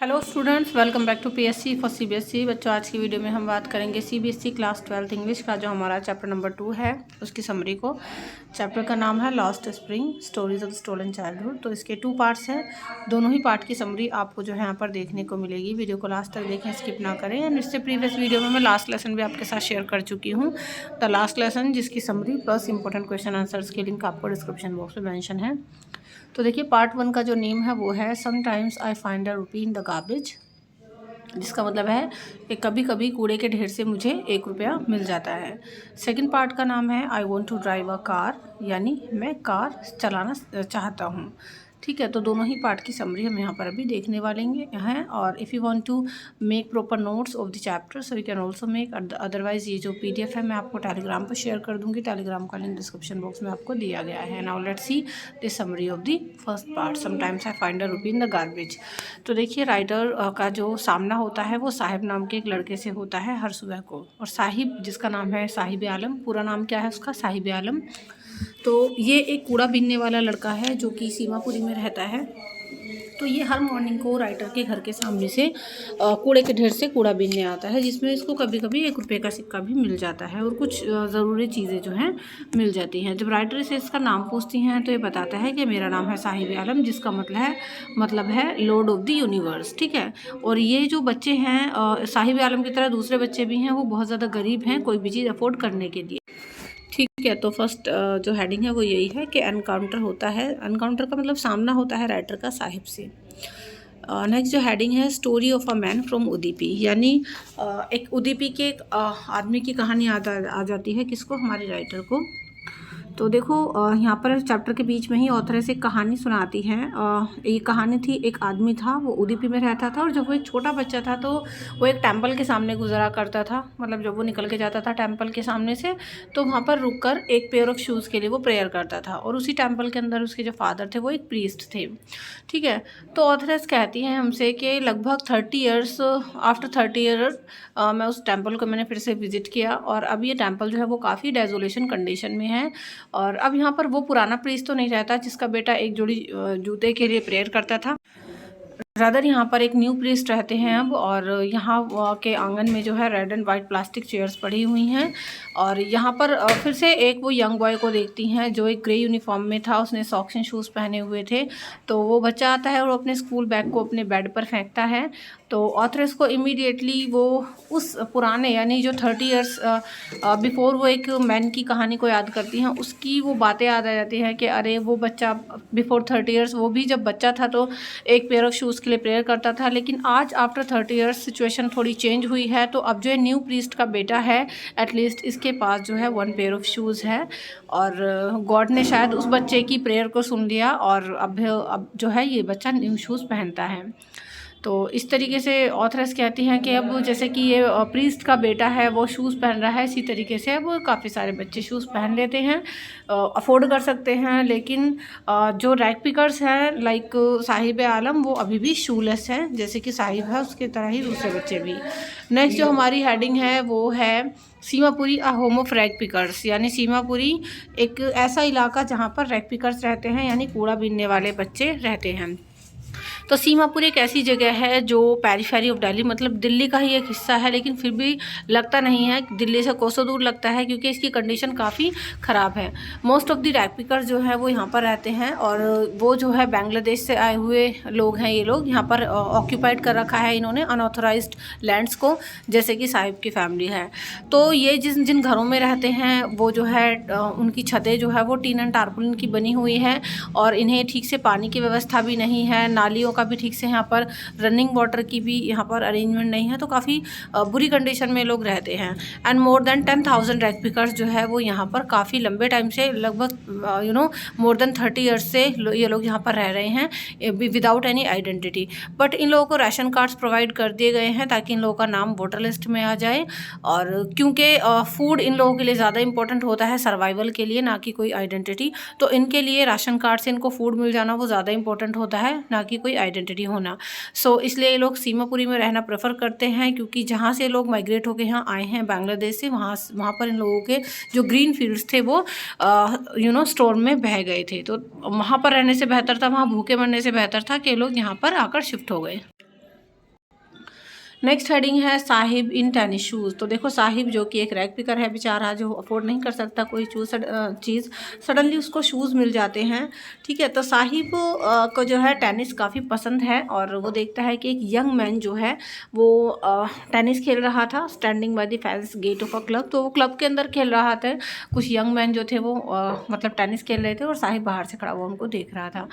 Hello students, welcome back to PSC for CBSE. बच्चों, आज की वीडियो में हम बात करेंगे सीबीएसई क्लास 12 इंग्लिश का जो हमारा चैप्टर नंबर 2 है उसकी समरी को। चैप्टर का नाम है last spring stories of the stolen childhood. तो इसके 2 पार्ट्स हैं, दोनों ही पार्ट की समरी आपको जो है यहाँ पर देखने को मिलेगी। वीडियो को लास्ट तक देखें, स्किप ना करें। एंड इससे प्रीवियस वीडियो में मैं लास्ट लेसन भी आपके साथ शेयर कर चुकी हूँ, द लास्ट लेसन, जिसकी summary plus important question answers के लिंक आपको डिस्क्रिप्शन बॉक्स में मेंशन है। तो देखिए, पार्ट 1 का जो नेम है वो है sometimes I find a rupee in the garbage, जिसका मतलब है कि कभी कभी कूड़े के ढेर से मुझे 1 रुपया मिल जाता है। सेकंड पार्ट का नाम है I want to drive a car, यानी मैं कार चलाना चाहता हूँ। ठीक है, तो दोनों ही पार्ट की समरी हम यहाँ पर अभी देखने वाले हैं। और if you want to make proper notes of the chapter so you can also make, otherwise ये जो पीडीएफ है मैं आपको टेलीग्राम पर शेयर कर दूँगी। टेलीग्राम का लिंक डिस्क्रिप्शन बॉक्स में आपको दिया गया है। Now let's see the summary of the first part, sometimes I find a rupee in the garbage. तो देखिए, राइटर का जो सामना होता है वो साहिब नाम के एक लड़के से होता है हर सुबह को। और साहिब, जिसका नाम है साहिब आलम, पूरा नाम क्या है उसका, साहिब आलम। तो ये एक कूड़ा बीनने वाला लड़का है जो कि सीमापुरी में रहता है। तो ये हर मॉर्निंग को राइटर के घर के सामने से कूड़े के ढेर से कूड़ा बीनने आता है, जिसमें इसको कभी कभी 1 रुपये का सिक्का भी मिल जाता है और कुछ ज़रूरी चीज़ें जो हैं मिल जाती हैं। जब राइटर से इसका नाम पूछती हैं तो ये बताता है कि मेरा नाम है साहिब आलम, जिसका मतलब है लॉर्ड ऑफ द यूनिवर्स। ठीक है, और ये जो बच्चे हैं साहिब आलम की तरह दूसरे बच्चे भी हैं, वो बहुत ज़्यादा गरीब हैं कोई भी चीज़ अफोर्ड करने के लिए। ठीक है, तो फर्स्ट जो हेडिंग है वो यही है कि एनकाउंटर होता है। एनकाउंटर का मतलब सामना होता है राइटर का साहिब से। नेक्स्ट जो हेडिंग है story of a man from Udupi, यानी एक उदीपी के एक आदमी की कहानी आ जाती है किसको, हमारे राइटर को। तो देखो, यहाँ पर चैप्टर के बीच में ही ऑथर से कहानी सुनाती है। ये कहानी थी, एक आदमी था, वो उदीपी में रहता था, और जब वो एक छोटा बच्चा था तो वो एक टेंपल के सामने गुजरा करता था। मतलब जब वो निकल के जाता था टेंपल के सामने से, तो वहाँ पर रुककर एक पेयर ऑफ शूज़ के लिए वो प्रेयर करता था। और उसी टेंपल के अंदर उसके जो फादर थे वो एक प्रीस्ट थे। ठीक है, तो ऑथरेस कहती हैं हमसे कि लगभग 30 ईयर्स आफ्टर 30 ईयर्स मैं उस टेंपल को मैंने फिर से विज़िट किया, और अब ये टेंपल जो है वो काफ़ी डेजोलेशन कंडीशन में है। और अब यहाँ पर वो पुराना प्रीस्ट तो नहीं रहता जिसका बेटा एक जोड़ी जूते के लिए प्रेयर करता था। रादर यहाँ पर एक न्यू प्रीस्ट रहते हैं अब। और यहाँ के आंगन में जो है red and white plastic chairs पड़ी हुई हैं। और यहाँ पर फिर से एक वो यंग बॉय को देखती हैं जो एक ग्रे यूनिफॉर्म में था, उसने सॉक्स एंड शूज़ पहने हुए थे। तो वो बच्चा आता है और अपने स्कूल बैग को अपने बेड पर फेंकता है। तो ऑथरेस को इमीडिएटली वो उस पुराने, यानी जो 30 ईयर्स बिफोर वो एक मैन की कहानी को याद करती हैं, उसकी वो बातें याद आ जाती हैं कि अरे वो बच्चा बिफोर 30 ईयर्स, वो भी जब बच्चा था तो एक पेयर ऑफ शूज़ के लिए प्रेयर करता था, लेकिन आज आफ्टर 30 ईयर्स सिचुएशन थोड़ी चेंज हुई है। तो अब जो है न्यू प्रीस्ट का बेटा है, एटलीस्ट इसके पास जो है 1 पेयर ऑफ शूज़ है। और गॉड ने शायद उस बच्चे की प्रेयर को सुन लिया, और अब जो है ये बच्चा न्यू शूज़ पहनता है। तो इस तरीके से ऑथरेस कहती हैं कि अब जैसे कि ये प्रीस्ट का बेटा है वो शूज़ पहन रहा है, इसी तरीके से अब काफ़ी सारे बच्चे शूज़ पहन लेते हैं, अफोर्ड कर सकते हैं। लेकिन जो रैग पिकर्स हैं लाइक साहिब आलम, वो अभी भी शूलेस हैं, जैसे कि साहिब है उसकी तरह ही दूसरे बच्चे भी। नेक्स्ट जो हमारी हेडिंग है वो है Seemapuri a home of rag pickers, यानी सीमापुरी एक ऐसा इलाका जहाँ पर रैग पिकर्स रहते हैं, यानी कूड़ा बीनने वाले बच्चे रहते हैं। तो सीमापुर एक ऐसी जगह है जो पेरीफेरी ऑफ दिल्ली, मतलब दिल्ली का ही एक हिस्सा है, लेकिन फिर भी लगता नहीं है, दिल्ली से कोसों दूर लगता है क्योंकि इसकी कंडीशन काफ़ी ख़राब है। Most of the rag pickers जो है वो यहाँ पर रहते हैं, और वो जो है बांग्लादेश से आए हुए लोग हैं। ये लोग यहाँ पर ऑक्यूपाइड कर रखा है इन्होंने अनऑथोराइज्ड लैंड्स को, जैसे कि साहिब की फैमिली है। तो ये जिन घरों में रहते हैं वो जो है उनकी छतें जो है वो टीन एंड टारपुलिन की बनी हुई हैं, और इन्हें ठीक से पानी की व्यवस्था भी नहीं है, नालियों का भी ठीक से यहाँ पर, रनिंग वाटर की भी यहाँ पर अरेंजमेंट नहीं है। तो काफ़ी बुरी कंडीशन में लोग रहते हैं। And more than 10,000 rag pickers जो है वो यहाँ पर काफ़ी लंबे टाइम से, लगभग मोर देन 30 ईयर्स से ये लोग यहाँ पर रह रहे हैं without any identity. But in लोगों को राशन कार्ड्स प्रोवाइड कर दिए गए हैं ताकि इन लोगों का नाम वोटर लिस्ट में आ जाए। और क्योंकि फूड इन लोगों के लिए ज़्यादा इंपॉर्टेंट होता है सर्वाइवल के लिए, ना कि कोई आइडेंटिटी, तो इनके लिए राशन कार्ड से इनको फूड मिल जाना वो ज़्यादा इंपॉर्टेंट होता है, ना कि कोई आइडेंटिटी होना। सो इसलिए ये लोग सीमापुरी में रहना प्रेफर करते हैं, क्योंकि जहाँ से लोग माइग्रेट होकर यहाँ आए हैं बांग्लादेश से, वहाँ पर इन लोगों के जो ग्रीन फील्ड्स थे वो स्टोर में बह गए थे। तो वहाँ पर रहने से बेहतर था, वहाँ भूखे मरने से बेहतर था कि लोग यहाँ पर आकर शिफ्ट हो गए। नेक्स्ट हेडिंग है साहिब इन टेनिस शूज़। तो देखो साहिब जो कि एक रैग पिकर है बेचारा, जो अफोर्ड नहीं कर सकता कोई चीज़, सडनली उसको शूज़ मिल जाते हैं। ठीक है, तो साहिब को जो है टेनिस काफ़ी पसंद है और वो देखता है कि एक यंग मैन जो है वो टेनिस खेल रहा था standing by the fence gate of a club. तो वो क्लब के अंदर खेल रहा था, कुछ यंग मैन जो थे वो मतलब टेनिस खेल रहे थे और साहिब बाहर से खड़ा हुआ उनको देख रहा था।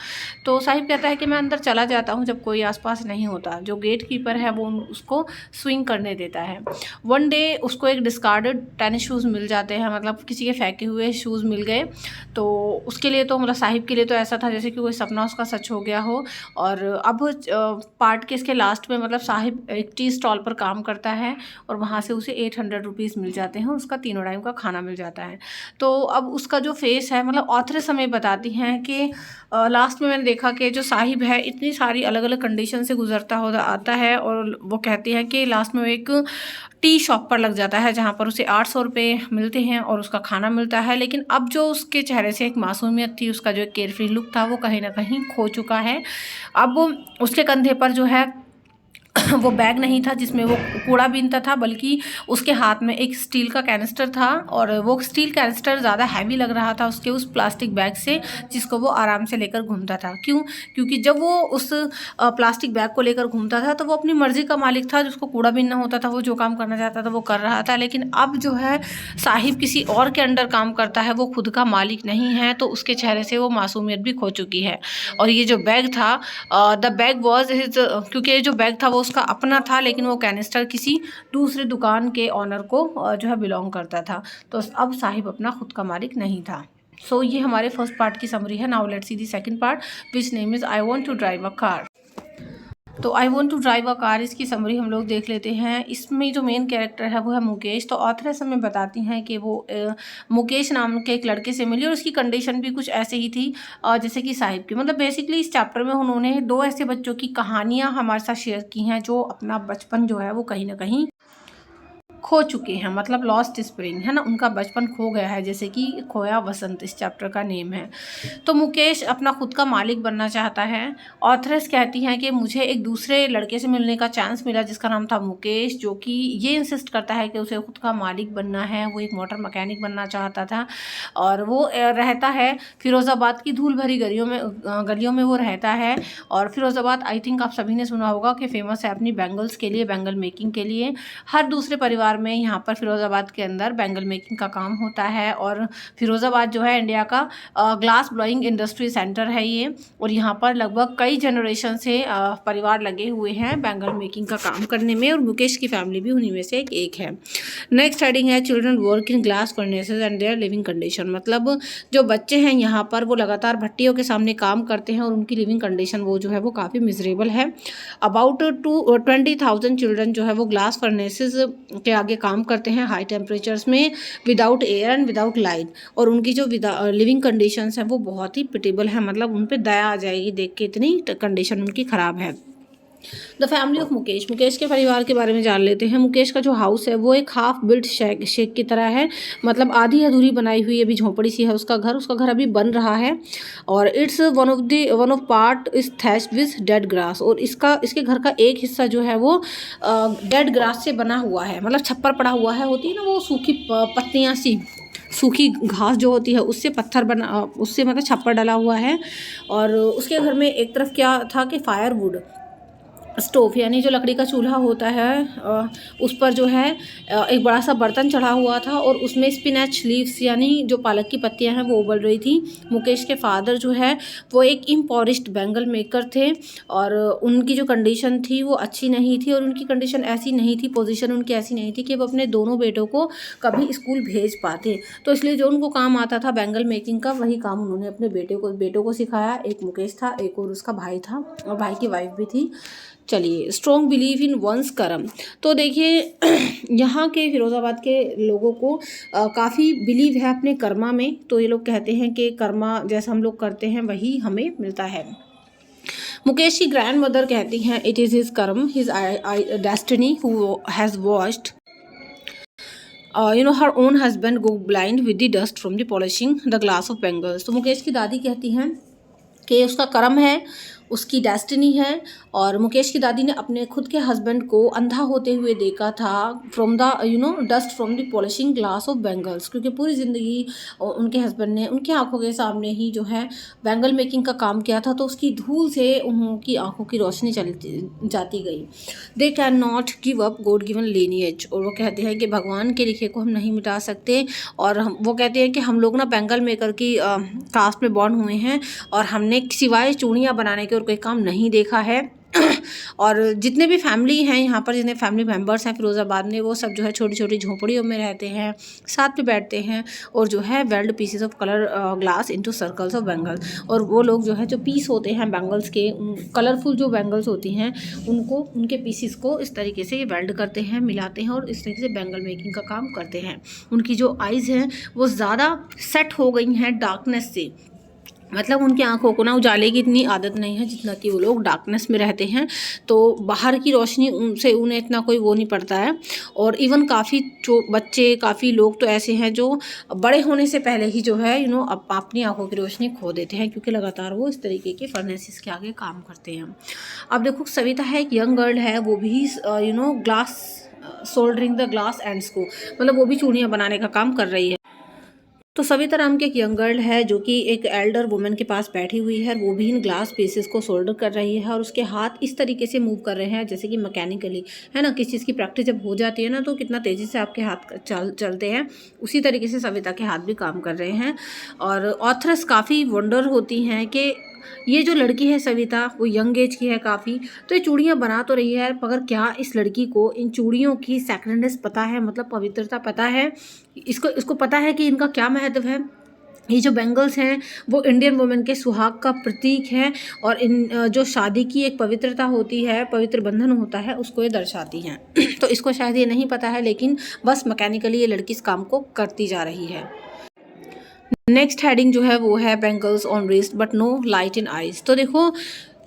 तो साहिब कहता है कि मैं अंदर चला जाता हूँ जब कोई आसपास नहीं होता। जो गेट कीपर है वो उसको स्विंग करने देता है। वन डे उसको एक डिस्कार्डेड टेनिस शूज़ मिल जाते हैं, मतलब किसी के फेंके हुए शूज़ मिल गए। तो उसके लिए तो मतलब साहिब के लिए तो ऐसा था जैसे कि कोई सपना उसका सच हो गया हो। और अब पार्ट के इसके लास्ट में मतलब साहिब एक टी स्टॉल पर काम करता है और वहाँ से उसे 800 रुपीज़ मिल जाते हैं, उसका तीनों टाइम का खाना मिल जाता है। तो अब उसका जो फेस है, मतलब ऑथर समय बताती हैं कि लास्ट में मैंने देखा कि जो साहिब है इतनी सारी अलग अलग कंडीशन से गुजरता हो आता है और वो कहती हैं कि लास्ट में वो एक टी शॉप पर लग जाता है जहाँ पर उसे 800 रुपये मिलते हैं और उसका खाना मिलता है। लेकिन अब जो उसके चेहरे से एक मासूमियत थी, उसका जो एक केयरफ्री लुक था, वो कहीं ना कहीं खो चुका है। अब उसके कंधे पर जो है वो बैग नहीं था जिसमें वो कूड़ा बीनता था, बल्कि उसके हाथ में एक स्टील का कैनिस्टर था और वो स्टील कैनिस्टर ज़्यादा हैवी लग रहा था उसके उस प्लास्टिक बैग से, जिसको वो आराम से लेकर घूमता था। क्यों? क्योंकि जब वो उस प्लास्टिक बैग को लेकर घूमता था तो वो अपनी मर्जी का मालिक था, जिसको कूड़ा बीनना होता था वो जो काम करना चाहता था वो कर रहा था। लेकिन अब जो है साहिब किसी और के अंडर काम करता है, वो खुद का मालिक नहीं है, तो उसके चेहरे से वो मासूमियत भी खो चुकी है। और ये जो बैग था, द बैग वॉज हिज, क्योंकि ये जो बैग था वो उसका अपना था, लेकिन वो कैनिस्टर किसी दूसरे दुकान के ऑनर को जो है बिलोंग करता था। तो अब साहिब अपना खुद का मालिक नहीं था। सो ये हमारे फर्स्ट पार्ट की समरी है। Now let's see the second part which name is I want to drive a car. तो I want to drive a car, इसकी समरी हम लोग देख लेते हैं। इसमें जो मेन कैरेक्टर है वो है मुकेश। तो ऑथर हमें बताती हैं कि वो मुकेश नाम के एक लड़के से मिली और उसकी कंडीशन भी कुछ ऐसे ही थी जैसे कि साहिब की। मतलब बेसिकली इस चैप्टर में उन्होंने दो ऐसे बच्चों की कहानियाँ हमारे साथ शेयर की हैं जो अपना बचपन जो है वो कहीं ना कहीं खो चुके हैं, मतलब लॉस्ट स्प्रिंग है ना, उनका बचपन खो गया है, जैसे कि खोया वसंत इस चैप्टर का नेम है। तो मुकेश अपना खुद का मालिक बनना चाहता है। ऑथरेस कहती हैं कि मुझे एक दूसरे लड़के से मिलने का चांस मिला जिसका नाम था मुकेश, जो कि ये इंसिस्ट करता है कि उसे खुद का मालिक बनना है। वो एक मोटर मैकेनिक बनना चाहता था और वो रहता है फिरोज़ाबाद की धूल भरी गलियों में वो रहता है। और फिरोज़ाबाद आई थिंक आप सभी ने सुना होगा कि फेमस है अपनी बैंगल्स के लिए, बैंगल मेकिंग के लिए। हर दूसरे परिवार में यहाँ पर फिरोज़ाबाद के अंदर बैंगल मेकिंग का काम होता है। और फिरोज़ाबाद जो है इंडिया का ग्लास ब्लोइंग इंडस्ट्री सेंटर है ये, और यहाँ पर लगभग कई जनरेशन से परिवार लगे हुए हैं बैंगल मेकिंग का काम करने में, और मुकेश की फैमिली भी उन्हीं में से एक है। नेक्स्ट हेडिंग है children work in glass furnaces and their living condition. मतलब जो बच्चे हैं यहाँ पर वो लगातार भट्टियों के सामने काम करते हैं और उनकी लिविंग कंडीशन वो जो है वो काफ़ी मिजरेबल है। अबाउट 20,000 चिल्ड्रन जो है वो ग्लास फर्नेसेस के आगे काम करते हैं हाई टेम्परेचर्स में, without air and without light. और उनकी जो लिविंग कंडीशंस हैं वो बहुत ही पिटेबल है, मतलब उन पे दया आ जाएगी देख के, इतनी कंडीशन उनकी ख़राब है। The family of Mukesh, Mukesh के परिवार के बारे में जान लेते हैं। मुकेश का जो हाउस है वो एक हाफ बिल्ट शेक की तरह है, मतलब आधी अधूरी बनाई हुई अभी झोपड़ी सी है उसका घर अभी बन रहा है। और it's one of part is thatched with dead grass, और इसके घर का एक हिस्सा जो है वो डेड ग्रास से बना हुआ है, मतलब छप्पर पड़ा हुआ है, होती है ना वो सूखी पत्तियाँ सी, सूखी घास जो होती है उससे उससे मतलब छप्पर डला हुआ है। और उसके घर में एक तरफ क्या था कि फायरवुड स्टोव, यानी जो लकड़ी का चूल्हा होता है उस पर जो है एक बड़ा सा बर्तन चढ़ा हुआ था और उसमें स्पिनच लीव्स यानी जो पालक की पत्तियां हैं वो उबल रही थी। मुकेश के फादर जो है वो एक इम्पोरिश्ड बैंगल मेकर थे और उनकी जो कंडीशन थी वो अच्छी नहीं थी, और उनकी कंडीशन ऐसी नहीं थी, पोजीशन उनकी ऐसी नहीं थी कि वो अपने दोनों बेटों को कभी स्कूल भेज पाते। तो इसलिए जो उनको काम आता था बैंगल मेकिंग का, वही काम उन्होंने अपने बेटों को सिखाया। एक मुकेश था, एक और उसका भाई था, और भाई की वाइफ भी थी। चलिए, स्ट्रॉन्ग बिलीव इन वंस कर्म। तो देखिए यहाँ के फिरोज़ाबाद के लोगों को काफ़ी बिलीव है अपने कर्मा में। तो ये लोग कहते हैं कि कर्मा जैसा हम लोग करते हैं वही हमें मिलता है। मुकेश की ग्रैंड मदर कहती हैं इट इज़ हिज कर्म, his destiny who has watched her own husband go blind with the dust from the polishing the glass of bangles. तो मुकेश की दादी कहती हैं कि उसका कर्म है उसकी डेस्टिनी है। और मुकेश की दादी ने अपने खुद के हस्बैंड को अंधा होते हुए देखा था from the dust from the polishing glass of bangles, क्योंकि पूरी ज़िंदगी उनके हस्बैंड ने उनकी आंखों के सामने ही जो है बैंगल मेकिंग का काम किया था, तो उसकी धूल से उनकी आंखों की रोशनी चली जाती गई। They can not give up God given lineage, और वो कहते हैं कि भगवान के लिखे को हम नहीं मिटा सकते। और वो कहते हैं कि हम लोग ना बैंगल मेकर की कास्ट में बॉर्न हुए हैं और हमने सिवाय चूड़ियाँ बनाने के और कोई काम नहीं देखा है। और जितने भी फैमिली हैं यहाँ पर, जितने फैमिली मेम्बर्स हैं फिरोज़ाबाद में, वो सब जो है छोटी छोटी झोपड़ियों में रहते हैं, साथ में बैठते हैं और जो है weld pieces of colour glass into circles of bangles. और वो लोग जो है जो पीस होते हैं बैंगल्स के, कलरफुल जो बैंगल्स होती हैं उनको, उनके पीसीस को इस तरीके से वेल्ड करते हैं, मिलाते हैं और इस तरीके से बैंगल मेकिंग का काम करते हैं। उनकी जो आइज़ हैं वो ज़्यादा सेट हो गई हैं डार्कनेस से, मतलब उनकी आंखों को ना उजाले की इतनी आदत नहीं है जितना कि वो लोग डार्कनेस में रहते हैं, तो बाहर की रोशनी से उन्हें इतना कोई वो नहीं पड़ता है। और इवन काफ़ी जो बच्चे, काफ़ी लोग तो ऐसे हैं जो बड़े होने से पहले ही जो है अपनी आंखों की रोशनी खो देते हैं, क्योंकि लगातार वो इस तरीके के फर्नेसिस के आगे काम करते हैं। अब देखो सविता है एक यंग गर्ल है, वो भी glass soldering the glass ends को, मतलब वो भी चूड़ियाँ बनाने का काम कर रही है। तो सविता नाम की एक यंग गर्ल है जो कि एक एल्डर वुमेन के पास बैठी हुई है, वो भी इन ग्लास पीसेस को सोल्डर कर रही है और उसके हाथ इस तरीके से मूव कर रहे हैं जैसे कि मैकेनिकली, है ना। किसी चीज़ की प्रैक्टिस जब हो जाती है ना तो कितना तेज़ी से आपके हाथ चलते हैं, उसी तरीके से सविता के हाथ भी काम कर रहे हैं। और ऑथर्स काफ़ी वंडर होती हैं कि ये जो लड़की है सविता, वो यंग एज की है काफ़ी, तो ये चूड़ियाँ बना तो रही है, मगर क्या इस लड़की को इन चूड़ियों की सैक्रेडनेस पता है, मतलब पवित्रता पता है, इसको पता है कि इनका क्या महत्व है। ये जो बैंगल्स हैं वो इंडियन वुमेन के सुहाग का प्रतीक है और इन जो शादी की एक पवित्रता होती है, पवित्र बंधन होता है, उसको ये दर्शाती हैं। तो इसको शायद ये नहीं पता है, लेकिन बस मैकेनिकली ये लड़की इस काम को करती जा रही है। नेक्स्ट हेडिंग जो है वो है bangles on wrist but no light in eyes. तो देखो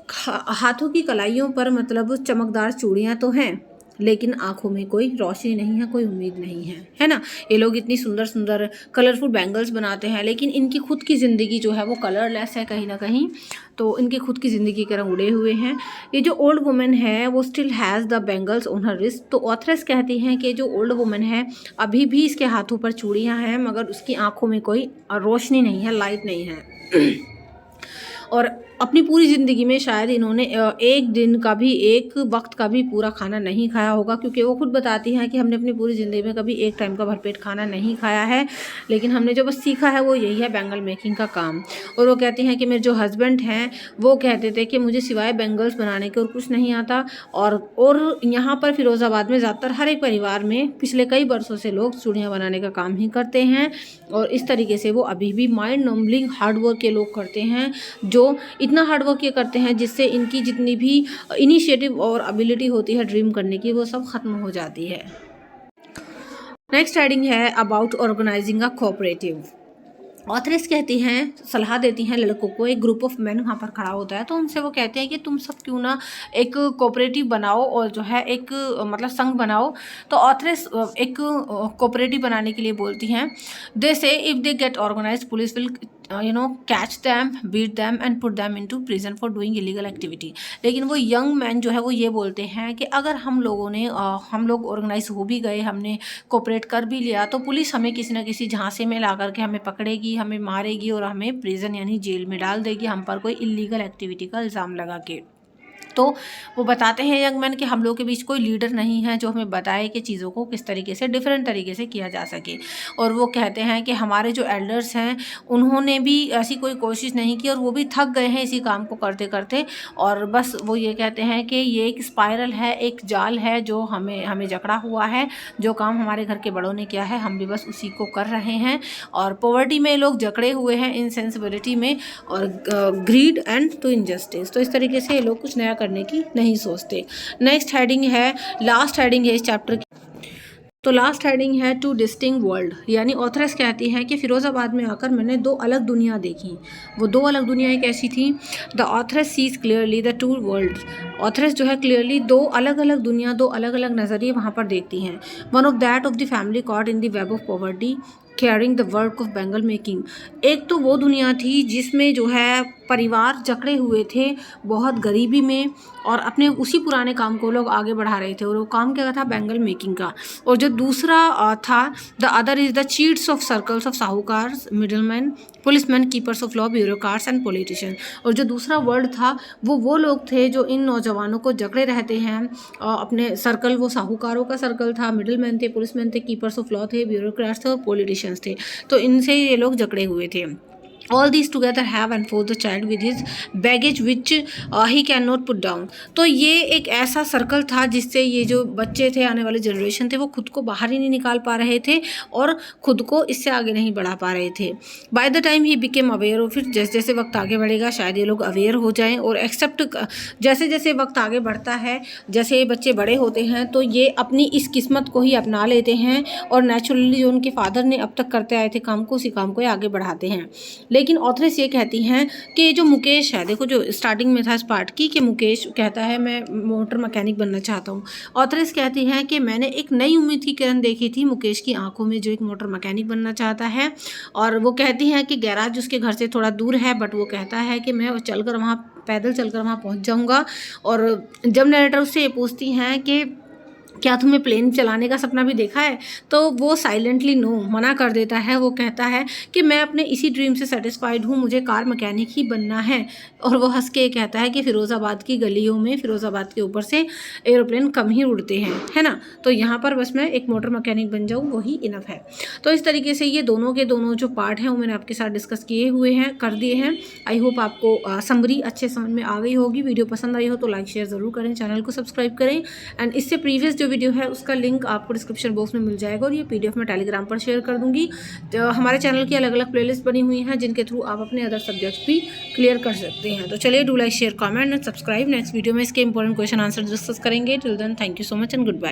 हाथों की कलाइयों पर मतलब चमकदार चूड़ियाँ तो हैं, लेकिन आंखों में कोई रोशनी नहीं है, कोई उम्मीद नहीं है, है ना। ये लोग इतनी सुंदर सुंदर कलरफुल बैंगल्स बनाते हैं, लेकिन इनकी खुद की ज़िंदगी जो है वो कलरलेस है कहीं ना कहीं, तो इनकी खुद की ज़िंदगी के रंग उड़े हुए हैं। ये जो ओल्ड वुमेन है वो still has the bangles on her wrist. तो ऑथरेस कहती हैं कि जो ओल्ड वुमेन है अभी भी इसके हाथों पर चूड़ियाँ हैं, मगर उसकी आंखों में कोई रोशनी नहीं है, लाइट नहीं है। और अपनी पूरी ज़िंदगी में शायद इन्होंने एक दिन का भी, एक वक्त का भी पूरा खाना नहीं खाया होगा, क्योंकि वो खुद बताती हैं कि हमने अपनी पूरी ज़िंदगी में कभी एक टाइम का भरपेट खाना नहीं खाया है, लेकिन हमने जो बस सीखा है वो यही है बैंगल मेकिंग का काम। और वो कहती हैं कि मेरे जो हस्बैंड हैं वो कहते थे कि मुझे सिवाय बैंगल्स बनाने के और कुछ नहीं आता। और यहाँ पर फिरोज़ाबाद में ज़्यादातर हर एक परिवार में पिछले कई वर्षों से लोग चूड़ियाँ बनाने का काम ही करते हैं, और इस तरीके से वो अभी भी माइंड नंबलिंग हार्डवर्क के लोग करते हैं, जो इतना हार्डवर्क ये करते हैं जिससे इनकी जितनी भी इनिशिएटिव और एबिलिटी होती है ड्रीम करने की, वो सब ख़त्म हो जाती है। नेक्स्ट हेडिंग है about organizing a cooperative. Authoress कहती हैं, सलाह देती हैं लड़कों को, एक ग्रुप ऑफ मैन वहाँ पर खड़ा होता है तो उनसे वो कहते हैं कि तुम सब क्यों ना एक कोऑपरेटिव बनाओ और जो है एक मतलब संघ बनाओ। तो ऑथरेस एक कोऑपरेटिव बनाने के लिए बोलती हैं, they say if they get organize police will catch them, beat them and put them into prison for doing illegal activity. लेकिन वो यंग मैन जो है वो ये बोलते हैं कि अगर हम लोग ऑर्गेनाइज हो भी गए, हमने कोऑपरेट कर भी लिया, तो पुलिस हमें किसी न किसी झांसे में ला करके हमें पकड़ेगी, हमें मारेगी और हमें प्रिजन यानी जेल में डाल देगी, हम पर कोई इलीगल एक्टिविटी का इल्ज़ाम लगा के। तो वो बताते हैं यंग मैन कि हम लोग के बीच कोई लीडर नहीं है जो हमें बताए कि चीज़ों को किस तरीके से डिफरेंट तरीके से किया जा सके। और वो कहते हैं कि हमारे जो एल्डर्स हैं उन्होंने भी ऐसी कोई कोशिश नहीं की और वो भी थक गए हैं इसी काम को करते करते, और बस वो ये कहते हैं कि ये एक स्पाइरल है, एक जाल है जो हमें जकड़ा हुआ है। जो काम हमारे घर के बड़ों ने किया है हम भी बस उसी को कर रहे हैं, और पॉवर्टी में लोग जकड़े हुए हैं, इनसेंसिबिलिटी में, और ग्रीड एंड टू इनजस्टिस। तो इस तरीके से ये लोग कुछ नया करने की नहीं सोचते। नेक्स्ट हेडिंग है, लास्ट हेडिंग है इस चैप्टर की। तो लास्ट हेडिंग है टू डिस्टिंक्ट वर्ल्ड, यानी ऑथरेस कहती हैं कि फिरोज़ाबाद में आकर मैंने दो अलग दुनिया देखी। वो दो अलग दुनियाएं कैसी थी? The authoress sees clearly the two world. Authoress जो है क्लियरली दो अलग अलग दुनिया, दो अलग अलग नज़रिए वहाँ पर देखती हैं। One of that of the family caught in the web of poverty carrying the work of bangle making. एक तो वो दुनिया थी जिसमें जो है परिवार जकड़े हुए थे बहुत गरीबी में, और अपने उसी पुराने काम को लोग आगे बढ़ा रहे थे, और वो काम क्या था, बैंगल मेकिंग का। और जो दूसरा था, the other is the cheats of circles of sahukars, middleman, policeman, keepers of law, bureaucrats and politician. और जो दूसरा वर्ड था वो लोग थे जो इन नौजवानों को जकड़े रहते हैं। अपने सर्कल, वो साहूकारों का सर्कल था, मिडलमैन थे, पुलिसमैन थे, कीपर्स ऑफ लॉ थे, ब्यूरोक्रेट्स थे और पॉलिटिशियंस थे। तो इनसे ये लोग जकड़े हुए थे। All these together have enforced the child with his baggage which he cannot put down। तो ये एक ऐसा सर्कल था जिससे ये जो बच्चे थे, आने वाले जनरेशन थे, वो खुद को बाहर ही नहीं निकाल पा रहे थे और खुद को इससे आगे नहीं बढ़ा पा रहे थे। By the time he became aware, और फिर जैसे जैसे वक्त आगे बढ़ेगा शायद ये लोग अवेयर हो जाएं और एक्सेप्ट, जैसे जैसे वक्त आगे बढ़ता है, जैसे ये बच्चे बड़े होते हैं तो ये अपनी इस किस्मत को ही अपना लेते हैं और नेचुरली जो उनके फादर ने अब तक करते आए थे काम को, उसी काम को आगे बढ़ाते हैं। लेकिन ऑथरेस ये कहती हैं कि जो मुकेश है, देखो जो स्टार्टिंग में था इस पार्ट की, कि मुकेश कहता है मैं मोटर मैकेनिक बनना चाहता हूँ। ऑथरेस कहती हैं कि मैंने एक नई उम्मीद की किरण देखी थी मुकेश की आंखों में, जो एक मोटर मैकेनिक बनना चाहता है। और वो कहती हैं कि गैराज उसके घर से थोड़ा दूर है, बट वो कहता है कि मैं चलकर वहाँ, पैदल चलकर वहाँ पहुँच जाऊँगा। और जब नरेटर उससे ये पूछती हैं कि क्या तुम्हें प्लेन चलाने का सपना भी देखा है, तो वो साइलेंटली नो मना कर देता है। वो कहता है कि मैं अपने इसी ड्रीम से सेटिस्फाइड हूँ, मुझे कार मैकेनिक ही बनना है। और वो हंस के कहता है कि फ़िरोज़ाबाद की गलियों में, फ़िरोज़ाबाद के ऊपर से एरोप्लेन कम ही उड़ते हैं, है ना, तो यहाँ पर बस मैं एक मोटर मैकेनिक बन जाऊँ वही इनफ है। तो इस तरीके से ये दोनों के दोनों जो पार्ट हैं वो मैंने आपके साथ डिस्कस किए हुए हैं, कर दिए हैं। आई होप आपको समरी अच्छे समझ में आ गई होगी। वीडियो पसंद आई हो तो लाइक शेयर ज़रूर करें, चैनल को सब्सक्राइब करें। एंड इससे प्रीवियस जो वीडियो है उसका लिंक आपको डिस्क्रिप्शन बॉक्स में मिल जाएगा, और ये पीडीएफ में टेलीग्राम पर शेयर कर दूंगी। तो हमारे चैनल की अलग अलग प्लेलिस्ट बनी हुई हैं जिनके थ्रू आप अपने अदर सब्जेक्ट्स भी क्लियर कर सकते हैं। तो चलिए, do like share comment and subscribe. Next video में इसके इंपॉर्टेंट क्वेश्चन आंसर डिस्कस करेंगे। Till then, thank you so much and good bye.